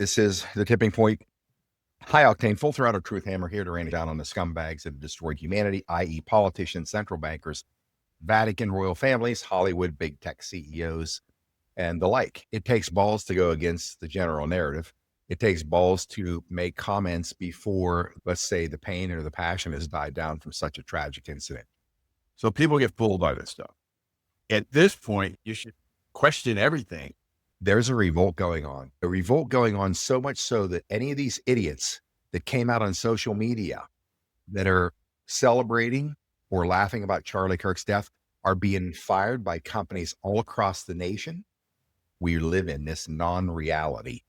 This is The Tipping Point. High octane, full throttle truth hammer here to rain down on the scumbags that have destroyed humanity, i.e. politicians, central bankers, Vatican royal families, Hollywood big tech CEOs, and the like. It takes balls to go against the general narrative. It takes balls to make comments before, let's say, the pain or the passion has died down from such a tragic incident. So people get fooled by this stuff. At this point, you should question everything. There's a revolt going on so much so that any of these idiots that came out on social media that are celebrating or laughing about Charlie Kirk's death are being fired by companies all across the nation. We live in this non-reality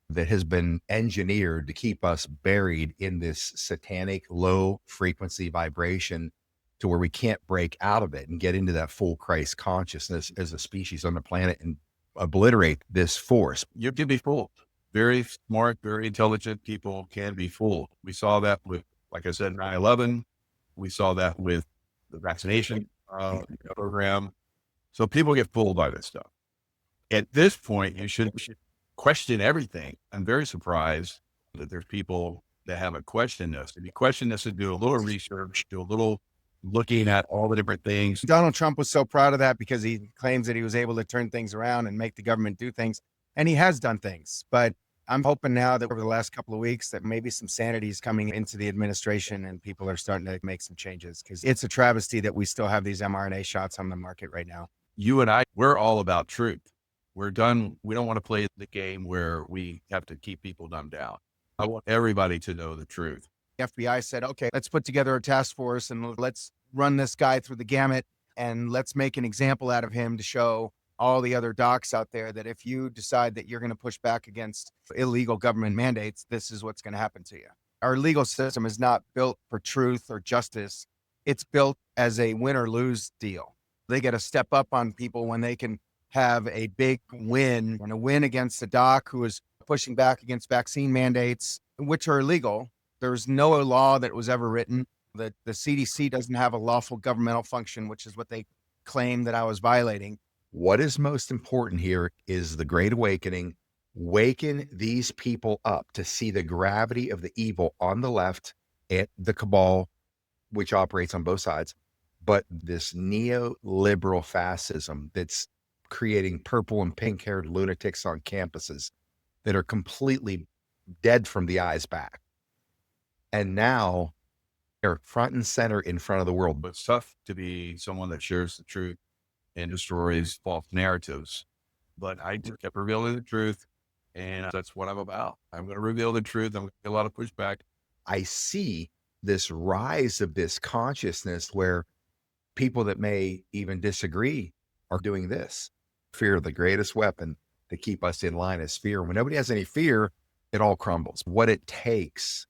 that has been engineered to keep us buried in this satanic low frequency vibration to where we can't break out of it and get into that full Christ consciousness as a species on the planet and obliterate this force. You can be fooled. Very smart, very intelligent people can be fooled. We saw that with, like I said, 9/11. We saw that with the vaccination program. So people get fooled by this stuff. At this point, you should question everything. I'm very surprised that there's people that haven't questioned this. If you question this and do a little research, do a little looking at all the different things. Donald Trump was so proud of that because he claims that he was able to turn things around and make the government do things. And he has done things. But I'm hoping now that over the last couple of weeks that maybe some sanity is coming into the administration and people are starting to make some changes, because it's a travesty that we still have these mRNA shots on the market right now. You and I, we're all about truth. We're done. We don't want to play the game where we have to keep people dumbed down. I want everybody to know the truth. The FBI said, okay, let's put together a task force and let's run this guy through the gamut and let's make an example out of him to show all the other docs out there that if you decide that you're going to push back against illegal government mandates, this is what's going to happen to you. Our legal system is not built for truth or justice. It's built as a win or lose deal. They get to step up on people when they can have a big win and a win against a doc who is pushing back against vaccine mandates, which are illegal. There's no law that was ever written that the CDC doesn't have a lawful governmental function, which is what they claim that I was violating. What is most important here is the Great Awakening. Waken these people up to see the gravity of the evil on the left and the cabal, which operates on both sides, but this neoliberal fascism that's creating purple and pink-haired lunatics on campuses that are completely dead from the eyes back. And now they're front and center in front of the world. But it's tough to be someone that shares the truth and destroys false narratives. But I just kept revealing the truth, and that's what I'm about. I'm going to reveal the truth. I'm going to get a lot of pushback. I see this rise of this consciousness where people that may even disagree are doing this. Fear, the greatest weapon to keep us in line, is fear. When nobody has any fear, it all crumbles. What it takes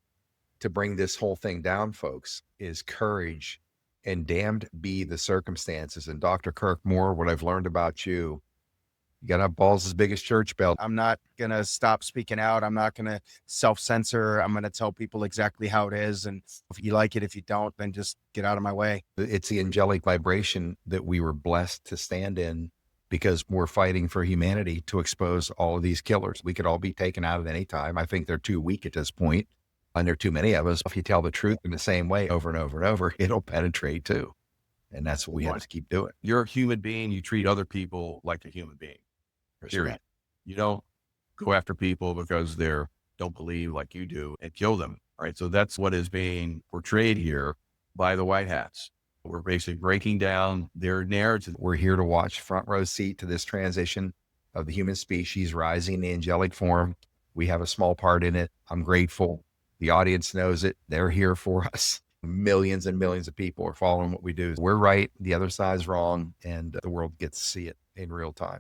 to bring this whole thing down, folks, is courage, and damned be the circumstances. And Dr. Kirk Moore, what I've learned about you, you got to have balls as big as church bells. I'm not going to stop speaking out. I'm not going to self-censor. I'm going to tell people exactly how it is. And if you like it, if you don't, then just get out of my way. It's the angelic vibration that we were blessed to stand in, because we're fighting for humanity to expose all of these killers. We could all be taken out at any time. I think they're too weak at this point, and there are too many of us. If you tell the truth in the same way over and over and over, it'll penetrate too. And that's what we have to keep doing. You're a human being. You treat other people like a human being. Period. Right. You don't go after people because they don't believe like you do and kill them. All right. So that's what is being portrayed here by the white hats. We're basically breaking down their narrative. We're here to watch front row seat to this transition of the human species rising in the angelic form. We have a small part in it. I'm grateful. The audience knows it. They're here for us. Millions and millions of people are following what we do. We're right. The other side's wrong. And the world gets to see it in real time.